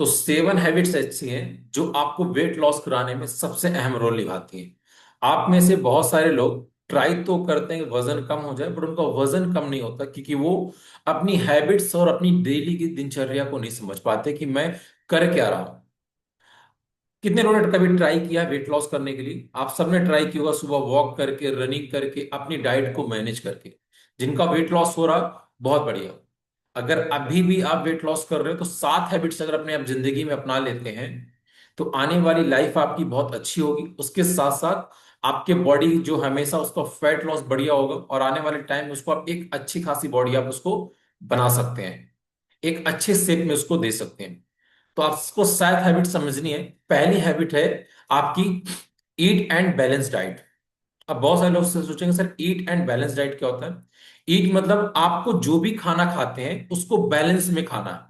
तो 7 हैबिट्स ऐसी हैं जो आपको वेट लॉस कराने में सबसे अहम रोल निभाती हैं। आप में से बहुत सारे लोग ट्राई तो करते हैं कि वजन कम हो जाए, बट उनका वजन कम नहीं होता क्योंकि वो अपनी हैबिट्स और अपनी डेली की दिनचर्या को नहीं समझ पाते कि मैं कर क्या रहा हूं। कितने लोगों ने कभी ट्राई किया वेट लॉस करने के लिए? आप सबने ट्राई किया होगा, सुबह वॉक करके, रनिंग करके, अपनी डाइट को मैनेज करके। जिनका वेट लॉस हो रहा, बहुत बढ़िया। अगर अभी भी आप वेट लॉस कर रहे हो तो 7 हैबिट्स अगर अपने आप जिंदगी में अपना लेते हैं तो आने वाली लाइफ आपकी बहुत अच्छी होगी। उसके साथ साथ आपके बॉडी जो हमेशा उसका फैट लॉस बढ़िया होगा और आने वाले टाइम में उसको आप एक अच्छी खासी बॉडी आप उसको बना सकते हैं, एक अच्छे शेप में उसको दे सकते हैं। तो आपको 7 हैबिट समझनी है। पहली हैबिट है आपकी ईट एंड बैलेंस डाइट। अब बहुत सारे लोग सोचेंगे sir eat and balance diet क्या होता है? ईट मतलब आपको जो भी खाना खाते हैं उसको बैलेंस में खाना है।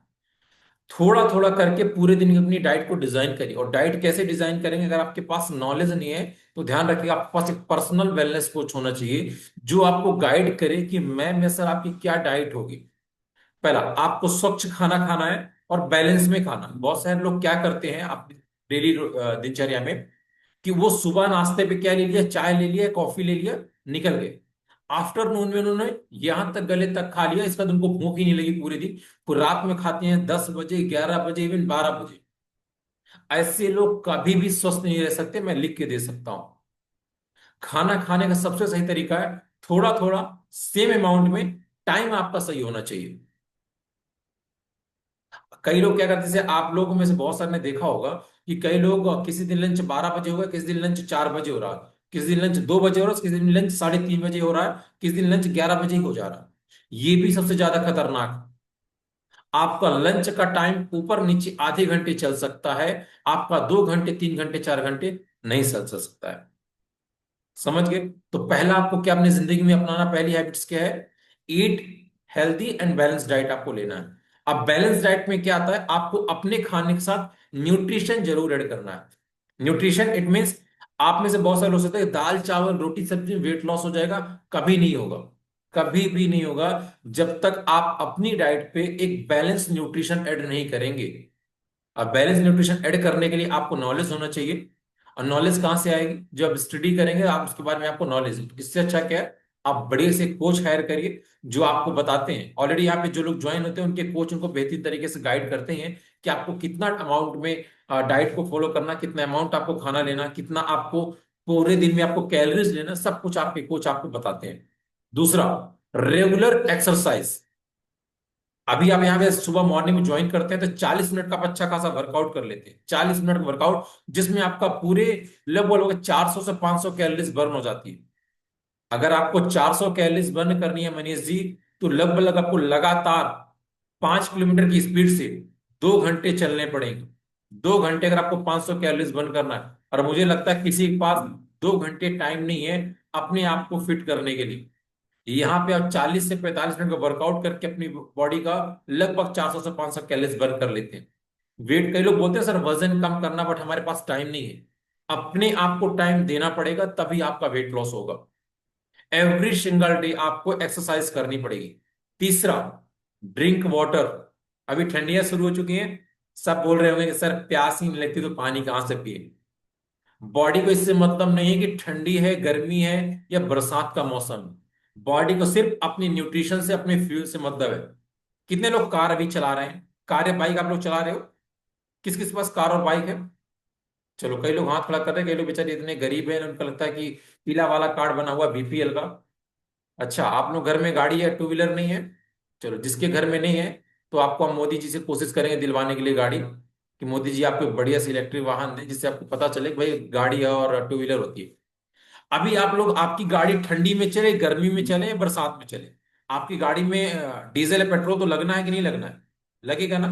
थोड़ा थोड़ा करके पूरे दिन की अपनी डाइट को डिजाइन करिए। और डाइट कैसे डिजाइन करेंगे? अगर आपके पास नॉलेज नहीं है तो ध्यान रखिएगा, आपके पास एक पर्सनल वेलनेस कोच होना चाहिए जो आपको गाइड करे कि मैं सर आपकी क्या डाइट होगी। पहला, आपको स्वच्छ खाना खाना है और बैलेंस में खाना है। बहुत सारे लोग क्या करते हैं अपनी डेली दिनचर्या में कि वो सुबह नाश्ते पे क्या ले लिया, चाय ले लिया, कॉफी ले लिया, निकल गए। आफ्टरनून में उन्होंने यहां तक गले तक खा लिया, इसका उनको भूख ही नहीं लगी पूरे दिन। फिर रात में खाते हैं 10 बजे, 11 बजे, इवन 12 बजे। ऐसे लोग कभी भी स्वस्थ नहीं रह सकते, मैं लिख के दे सकता हूं। खाना खाने का सबसे सही तरीका है थोड़ा थोड़ा, सेम अमाउंट में। टाइम आपका सही होना चाहिए। कई लोग क्या करते हैं, जैसे आप लोगों में से बहुत सारे ने देखा होगा कि कई लोग किसी दिन लंच 12 बजे होगा, किसी दिन लंच 4 बजे हो रहा है, किसी दिन लंच 2 बजे हो रहा है, किसी दिन लंच 3:30 बजे हो रहा है, किसी दिन लंच 11 बजे ही हो जा रहा है। ये भी सबसे ज्यादा खतरनाक है। आपका लंच का टाइम ऊपर नीचे आधे घंटे चल सकता है, आपका 2 घंटे, 3 घंटे, 4 घंटे नहीं चल सकता है। समझ गए? तो पहला आपको क्या अपनी जिंदगी में अपनाना, पहली हैबिट्स क्या है? Eat healthy and balance diet आपको लेना है। अब बैलेंस डाइट में क्या आता है? आपको अपने खाने के साथ न्यूट्रिशन जरूर ऐड करना है। न्यूट्रिशन इट मींस, आप में से बहुत सारे लोग सोचते हैं दाल चावल रोटी सब्जी वेट लॉस हो जाएगा। कभी नहीं होगा, कभी भी नहीं होगा जब तक आप अपनी डाइट पे एक बैलेंस न्यूट्रिशन ऐड नहीं करेंगे। अब बैलेंस न्यूट्रिशन ऐड करने के लिए आपको नॉलेज होना चाहिए। और नॉलेज कहां से आएगी? जब स्टडी करेंगे आप उसके बारे में आपको नॉलेज है, तो इससे अच्छा क्या है, आप बड़े से कोच हायर करिए जो आपको बताते हैं। ऑलरेडी यहाँ पे जो लोग ज्वाइन होते हैं उनके कोच उनको बेहतरीन तरीके से गाइड करते हैं कि आपको कितना अमाउंट में डाइट को फॉलो करना, कितना अमाउंट आपको खाना लेना, कितना आपको पूरे दिन में आपको कैलोरीज लेना, सब कुछ आपके कोच आपको बताते हैं। दूसरा, रेगुलर एक्सरसाइज। अभी आप यहाँ पे सुबह मॉर्निंग में ज्वाइन करते हैं तो 40 मिनट का आप अच्छा खासा वर्कआउट कर लेते हैं। 40 मिनट का वर्कआउट जिसमें आपका पूरे लगभग 400 से 500 कैलोरीज बर्न हो जाती है। अगर आपको 400 कैलोरीज बर्न करनी है मनीष जी, तो लगभग आपको लगातार 5 किलोमीटर की स्पीड से 2 घंटे चलने पड़ेंगे। 2 घंटे अगर आपको 500 कैलोरीज बर्न करना है, और मुझे लगता है किसी के पास 2 घंटे टाइम नहीं है अपने आप को फिट करने के लिए, यहाँ पे आप 40 से 45 मिनट का वर्कआउट करके अपनी बॉडी का लगभग 400 से 500 कैलोरीज बर्न कर लेते हैं। वेट, कई लोग बोलते हैं सर वजन कम करना, बट हमारे पास टाइम नहीं है। अपने आप को टाइम देना पड़ेगा तभी आपका वेट लॉस होगा। एवरी सिंगल डे आपको एक्सरसाइज करनी पड़ेगी। तीसरा, ड्रिंक वाटर। अभी ठंडियां शुरू हो चुकी हैं, सब बोल रहे होंगे कि सर प्यास ही नहीं लगती तो पानी कहां से पिए। बॉडी को इससे मतलब नहीं है कि ठंडी है, गर्मी है या बरसात का मौसम है। बॉडी को सिर्फ अपनी न्यूट्रिशन से, अपने फ्यूल से मतलब है। कितने लोग कार अभी चला रहे हैं? कार या बाइक आप लोग चला रहे हो? किस किस के पास कार और बाइक है? चलो, कई लोग हाथ खड़ा कर रहे हैं, कई लोग बेचारे इतने गरीब हैं उनको लगता है कि पीला वाला कार्ड बना हुआ बीपीएल का। अच्छा, आप लोग घर में गाड़ी है, टू व्हीलर नहीं है? चलो, जिसके घर में नहीं है तो आपको हम मोदी जी से कोशिश करेंगे दिलवाने के लिए गाड़ी, कि मोदी जी आपको बढ़िया से इलेक्ट्रिक वाहन दें जिससे आपको पता चले कि भाई गाड़ी और टू व्हीलर होती है। अभी आप लोग, आपकी गाड़ी ठंडी में चले, गर्मी में चले या बरसात में चले, आपकी गाड़ी में डीजल या पेट्रोल तो लगना है कि नहीं लगना है? लगेगा ना।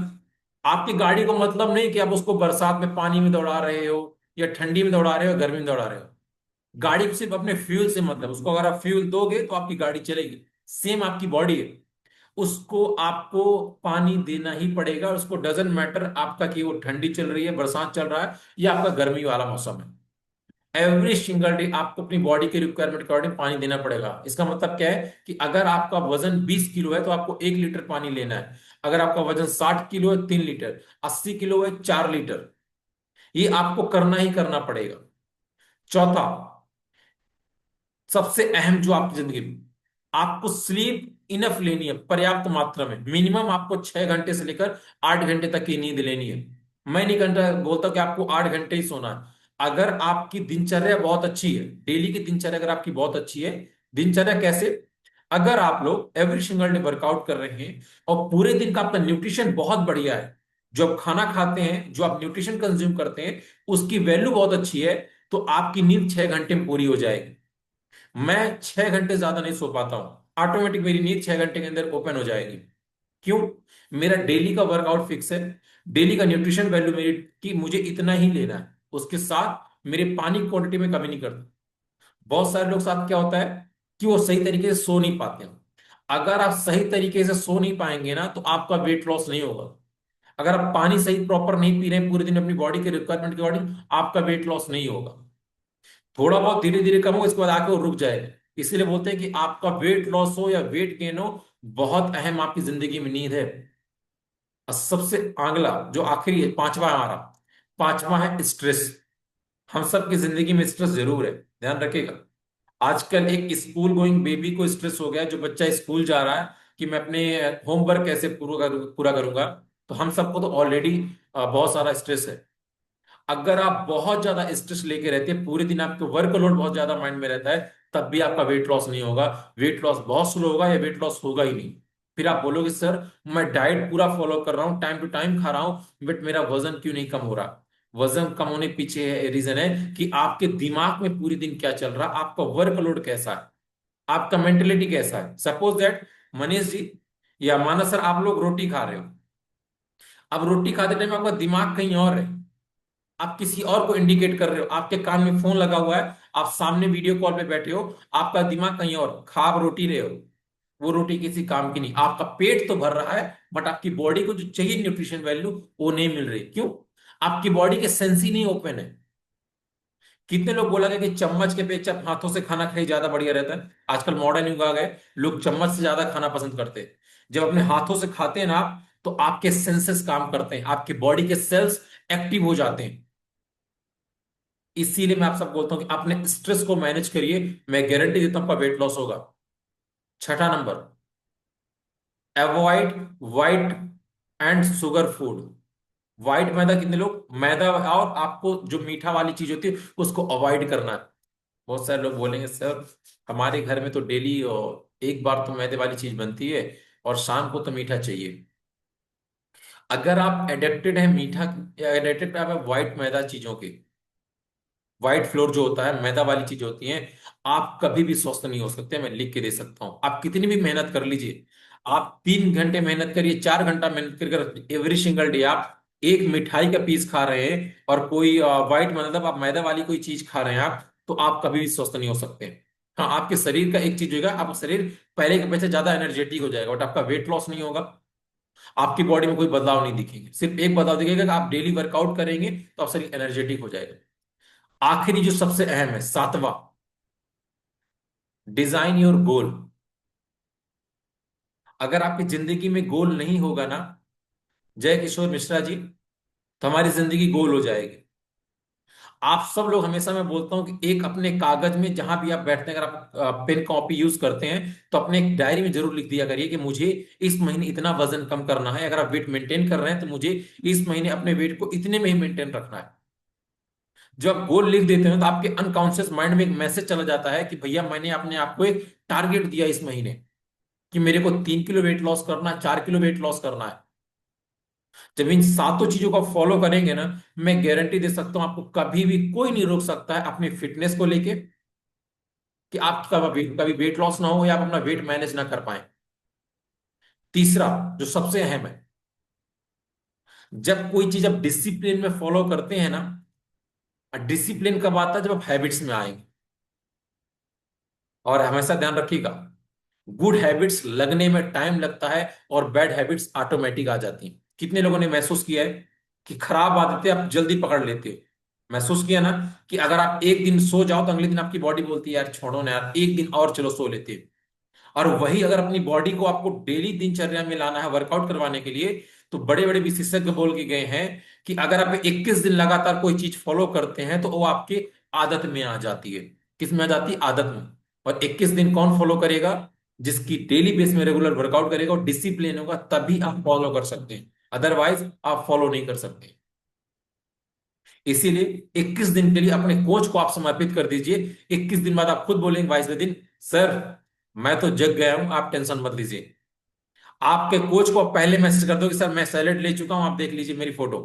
आपकी गाड़ी को मतलब नहीं कि आप उसको बरसात में पानी में दौड़ा रहे हो या ठंडी में दौड़ा रहे हो, गर्मी में दौड़ा रहे हो। गाड़ी को सिर्फ अपने फ्यूल से मतलब, उसको अगर आप फ्यूल दोगे तो आपकी गाड़ी चलेगी। सेम आपकी बॉडी है, उसको आपको पानी देना ही पड़ेगा। उसको डजेंट मैटर आपका कि वो ठंडी चल रही है, बरसात चल रहा है या आपका गर्मी वाला मौसम है। एवरी सिंगल डे आपको अपनी बॉडी के रिक्वायरमेंट के अकॉर्डिंग पानी देना पड़ेगा। इसका मतलब क्या है कि अगर आपका वजन 20 किलो है तो आपको 1 लीटर पानी लेना है। अगर आपका वजन 60 किलो है, 3 लीटर। 80 किलो है, 4 लीटर। ये आपको करना ही करना पड़ेगा। चौथा, सबसे अहम जो आपकी जिंदगी में, आपको स्लीप इनफ लेनी है, पर्याप्त मात्रा में। मिनिमम आपको 6 घंटे से लेकर 8 घंटे तक की नींद लेनी है। मैं नहीं घंटा बोलता कि आपको 8 घंटे ही सोना है। अगर आपकी दिनचर्या बहुत अच्छी है, डेली की दिनचर्या अगर आपकी बहुत अच्छी है, दिनचर्या कैसे? अगर आप लोग एवरी सिंगल डे वर्कआउट कर रहे हैं और पूरे दिन का आपका न्यूट्रिशन बहुत बढ़िया है, जो आप खाना खाते हैं, जो आप न्यूट्रिशन कंज्यूम करते हैं, उसकी वैल्यू बहुत अच्छी है, तो आपकी नींद 6 घंटे में पूरी हो जाएगी। मैं 6 घंटे ज्यादा नहीं सो पाता हूं, ऑटोमेटिक मेरी नींद 6 घंटे के अंदर ओपन हो जाएगी। क्यों? मेरा डेली का वर्कआउट फिक्स है, डेली का न्यूट्रिशन वैल्यू मेरी कि मुझे इतना ही लेना है, उसके साथ मेरे पानी की क्वांटिटी में कमी नहीं करता। बहुत सारे लोग साथ क्या होता है कि वो सही तरीके से सो नहीं पाते हैं। अगर आप सही तरीके से सो नहीं पाएंगे ना, तो आपका वेट लॉस नहीं होगा। अगर आप पानी सही प्रॉपर नहीं पी रहे हैं पूरे दिन अपनी बॉडी के रिक्वायरमेंट के अकॉर्डिंग, आपका वेट लॉस नहीं होगा। थोड़ा बहुत धीरे धीरे कम हो, इसके बाद आके वो रुक जाएगा। इसीलिए बोलते हैं कि आपका वेट लॉस हो या वेट गेन हो, बहुत अहम आपकी जिंदगी में नींद है। और सबसे अगला जो आखिरी है, पांचवा हमारा, पांचवा है स्ट्रेस। हम सबकी जिंदगी में स्ट्रेस जरूर है, ध्यान रखिएगा। आजकल एक स्कूल गोइंग बेबी को स्ट्रेस हो गया है, जो बच्चा स्कूल जा रहा है कि मैं अपने होमवर्क कैसे पूरा करूंगा। तो हम सबको तो ऑलरेडी बहुत सारा स्ट्रेस है। अगर आप बहुत ज्यादा स्ट्रेस लेके रहते हैं पूरे दिन, आपके वर्कलोड बहुत ज्यादा माइंड में रहता है, तब भी आपका वेट लॉस नहीं होगा। वेट लॉस बहुत स्लो होगा या वेट लॉस होगा ही नहीं। फिर आप बोलोगे सर मैं डाइट पूरा फॉलो कर रहा हूँ, टाइम टू टाइम खा रहा हूँ, बट मेरा वजन क्यों नहीं कम हो रहा? वजन कम होने के पीछे रीजन है कि आपके दिमाग में पूरे दिन क्या चल रहा है, आपका वर्कलोड कैसा है, आपका मेंटेलिटी कैसा है। सपोज दैट मनीष जी या मानस सर, आप लोग रोटी खा रहे हो। अब रोटी खाते टाइम आपका दिमाग कहीं और है, आप किसी और को इंडिकेट कर रहे हो, आपके कान में फोन लगा हुआ है, आप सामने वीडियो कॉल पे बैठे हो, आपका दिमाग कहीं और, खा आप रोटी रहे हो। वो रोटी किसी काम की नहीं, आपका पेट तो भर रहा है, बट आपकी बॉडी को जो चाहिए न्यूट्रिशन वैल्यू, वो नहीं मिल रही। क्यों? आपकी बॉडी के सेंस ही नहीं ओपन है। कितने लोग बोला गया कि चम्मच के पेच आप हाथों से खाना खाइए, ज्यादा बढ़िया रहता है। आजकल मॉडर्न युग आ गए, लोग चम्मच से ज्यादा खाना पसंद करते हैं। जब अपने हाथों से खाते हैं ना आप, तो आपके सेंसेस काम करते हैं, आपकी बॉडी के सेल्स एक्टिव हो जाते हैं। इसीलिए मैं आप सब बोलता हूं कि अपने स्ट्रेस को मैनेज करिए, मैं गारंटी देता हूं आपका वेट लॉस होगा। छठा number, avoid white and sugar food. White मैदा, कितने लोग मैदा और आपको जो मीठा वाली चीज होती है उसको अवॉइड करना है। बहुत सारे लोग बोलेंगे सर हमारे घर में तो डेली एक बार तो मैदे वाली चीज बनती है और शाम को तो मीठा चाहिए। अगर आप एडिक्टेड है मीठा, एडिक्टेड आप व्हाइट मैदा चीजों के, व्हाइट फ्लोर जो होता है, मैदा वाली चीज होती है, आप कभी भी स्वस्थ नहीं हो सकते। मैं लिख के दे सकता हूं, आप कितनी भी मेहनत कर लीजिए। आप 3 घंटे मेहनत करिए, 4 घंटा मेहनत कर एवरी सिंगल डे आप एक मिठाई का पीस खा रहे हैं और कोई व्हाइट मतलब आप मैदा वाली कोई चीज खा रहे हैं आप, तो आप कभी भी स्वस्थ नहीं हो सकते। हाँ, आपके शरीर का एक चीज होगा, आपका शरीर पहले के अपेक्षा ज्यादा एनर्जेटिक हो जाएगा, बट आपका वेट लॉस नहीं होगा। आपकी बॉडी में कोई बदलाव नहीं दिखेंगे, सिर्फ एक बदलाव दिखेगा कि आप डेली वर्कआउट करेंगे तो आप शरीर एनर्जेटिक हो जाएगा। आखिरी जो सबसे अहम है, सातवां, डिजाइन योर गोल। अगर आपकी जिंदगी में गोल नहीं होगा ना, जय किशोर मिश्रा जी, तो हमारी जिंदगी गोल हो जाएगी। आप सब लोग हमेशा, मैं बोलता हूं कि एक अपने कागज में जहां भी आप बैठते हैं, अगर आप पेन कॉपी यूज करते हैं, तो अपने एक डायरी में जरूर लिख दिया करिए कि मुझे इस महीने इतना वजन कम करना है। अगर आप वेट मेंटेन कर रहे हैं तो मुझे इस महीने अपने वेट को इतने में ही मेंटेन रखना है। जब आप गोल लिख देते हैं तो आपके अनकॉन्शियस माइंड में एक मैसेज चला जाता है कि भैया मैंने अपने आप को एक टारगेट दिया इस महीने, कि मेरे को 3 किलो वेट लॉस करना है, 4 किलो वेट लॉस करना है। जब इन सातों चीजों को फॉलो करेंगे ना, मैं गारंटी दे सकता हूं आपको कभी भी कोई नहीं रोक सकता है अपनी फिटनेस को लेके, कि आपका कभी वेट लॉस ना हो या आप अपना वेट मैनेज ना कर पाए। तीसरा जो सबसे अहम है, जब कोई चीज आप डिसिप्लिन में फॉलो करते हैं ना, डिसिप्लिन कब आता है? जब आप हैबिट्स में आएंगे। और हमेशा ध्यान रखिएगा, गुड हैबिट्स लगने में टाइम लगता है और बैड हैबिट्स ऑटोमेटिक आ जाती हैं। कितने लोगों ने महसूस किया है कि खराब आदतें आप जल्दी पकड़ लेते हो? महसूस किया ना कि अगर आप एक दिन सो जाओ तो अगले दिन आपकी बॉडी बोलती है यार छोड़ो ना यार, एक दिन और चलो सो लेते हैं। और वही अगर अपनी बॉडी को आपको डेली दिनचर्या में लाना है वर्कआउट करवाने के लिए, तो बड़े बड़े विशेषज्ञ बोल के गए हैं कि अगर आप 21 दिन लगातार कोई चीज फॉलो करते हैं तो वो आपके आदत में आ जाती है। किस में आ जाती है? आदत में। और 21 दिन कौन फॉलो करेगा? जिसकी डेली बेस में रेगुलर वर्कआउट करेगा और डिसिप्लिन होगा, तभी आप फॉलो कर सकते हैं, अदरवाइज आप फॉलो नहीं कर सकते। इसीलिए 21 दिन के लिए अपने कोच को आप समर्पित कर दीजिए। 21 दिन बाद आप खुद बोलेंगे 22वें दिन, सर मैं तो जग गया हूं, आप टेंशन मत लीजिए। आपके कोच को आप पहले मैसेज कर दो कि सर मैं सैलेड ले चुका हूं, आप देख लीजिए मेरी फोटो।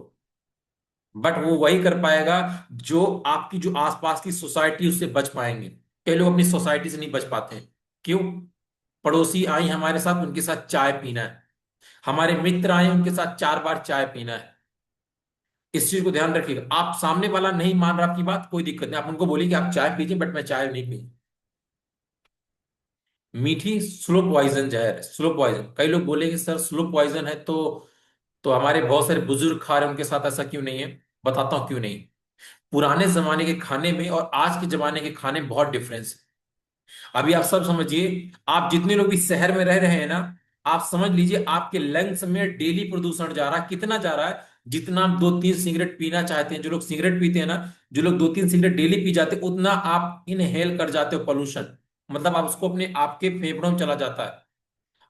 बट वो वही कर पाएगा जो आपकी जो आसपास की सोसाइटी, उससे बच पाएंगे। कई लोग अपनी सोसाइटी से नहीं बच पाते हैं। क्यों? पड़ोसी आई हमारे साथ, उनके साथ चाय पीना है। हमारे मित्र आए, उनके साथ 4 बार चाय पीना है। इस चीज को ध्यान रखिएगा। आप सामने वाला नहीं मान रहा आपकी बात, कोई दिक्कत नहीं, आप उनको बोलिए कि आप चाय पीजिए, बट मैं चाय नहीं पी। मीठी स्लो पॉइजन जहर है, स्लो पॉइजन। कई लोग बोलेंगे सर स्लो पॉइजन है तो हमारे बहुत सारे बुजुर्ग खा रहे हैं, उनके साथ ऐसा क्यों नहीं है? बताता हूं क्यों नहीं। पुराने जमाने के खाने में और आज के जमाने के खाने में बहुत डिफरेंस है। अभी आप सब समझिए, आप जितने लोग इस शहर में रह रहे हैं ना, आप समझ लीजिए आपके लंग्स में डेली प्रदूषण जा रहा है। कितना जा रहा है? जितना आप 2-3 सिगरेट पीना चाहते हैं, जो लोग सिगरेट पीते हैं ना, जो लोग 2-3 सिगरेट डेली पी जाते हैं, उतना आप इनहेल कर जाते हो पोल्यूशन। मतलब आप उसको अपने आपके फेफड़ों में चला जाता है।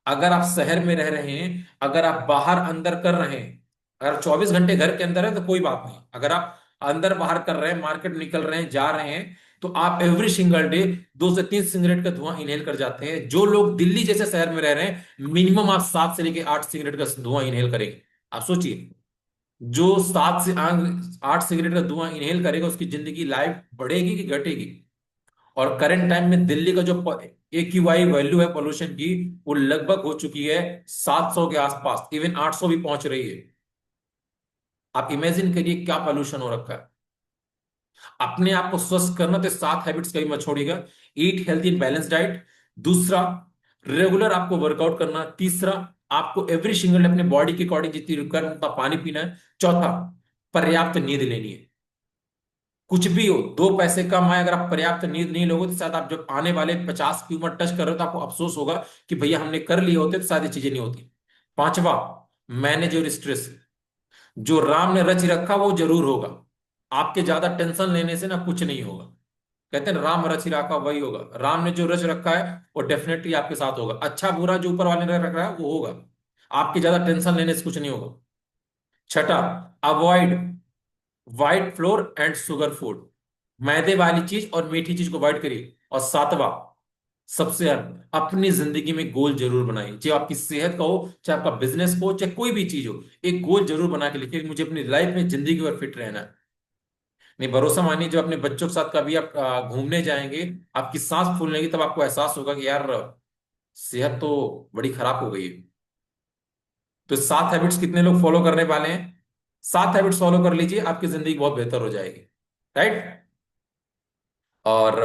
अगर आप शहर में रह रहे हैं, अगर आप बाहर अंदर कर रहे हैं, अगर 24 घंटे घर के अंदर है तो कोई बात नहीं। अगर आप अंदर बाहर कर रहे हैं, मार्केट निकल रहे हैं, जा रहे हैं, तो आप एवरी सिंगल डे 2 से 3 सिगरेट का धुआं इनहेल कर जाते हैं। जो लोग दिल्ली जैसे शहर में रह रहे हैं, मिनिमम आप 7 से लेकर 8 सिगरेट का धुआं इनहेल करेंगे। आप सोचिए, जो 7 से 8 सिगरेट का धुआं इनहेल करेगा, उसकी जिंदगी लाइफ बढ़ेगी कि घटेगी? और करंट टाइम में दिल्ली का जो AQI वैल्यू है पोल्यूशन की, वो लगभग हो चुकी है 700 के आसपास, इवन 800 भी पहुंच रही है। आप इमेजिन करिए क्या पोल्यूशन हो रखा है। अपने आप को स्वस्थ करना तो 7 हैबिट्स कभी मत छोड़िएगा। ईट हेल्थी एंड बैलेंस डाइट। दूसरा, रेगुलर आपको वर्कआउट करना। तीसरा, आपको एवरी सिंगल अपने बॉडी के अकॉर्डिंग जितनी रिक्वायरमेंट उतना पानी पीना है। चौथा, पर्याप्त नींद लेनी है। कुछ भी हो, 2 पैसे कम आए, अगर आप पर्याप्त नींद नहीं लोगे तो शायद आप जब आने वाले 50 की उम्र टच कर रहे हो तो आपको अफसोस होगा कि भैया हमने कर लिए होते तो शायद ये चीजें नहीं होती। पांचवा, मैनेज योर स्ट्रेस। जो राम ने रच रखा वो जरूर होगा। आपके ज्यादा टेंशन लेने से ना कुछ नहीं होगा। कहते हैं राम रच रखा वही होगा। राम ने जो रच रखा है वो डेफिनेटली आपके साथ होगा। अच्छा बुरा जो ऊपर वाले ने रख रखा है वो होगा। आपके ज्यादा टेंशन लेने से कुछ नहीं होगा। छठा, avoid white floor and sugar food. मैदे वाली चीज और मीठी चीज को अवॉइड करिए। और सातवां, सबसे अहम, अपनी जिंदगी में गोल जरूर बनाइए। चाहे आपकी सेहत का हो, चाहे आपका बिजनेस हो, चाहे कोई भी चीज हो, एक गोल जरूर बना के लिखिए कि मुझे अपनी लाइफ में जिंदगी भर फिट रहना है। नहीं, भरोसा मानिए, जब अपने बच्चों के साथ कभी आप घूमने जाएंगे, आपकी सांस फूलने की, तब आपको एहसास होगा कि यार सेहत तो बड़ी खराब हो गई है। तो 7 हैबिट्स कितने लोग फॉलो करने वाले हैं? 7 हैबिट्स फॉलो कर लीजिए, आपकी जिंदगी बहुत बेहतर हो जाएगी। राइट? और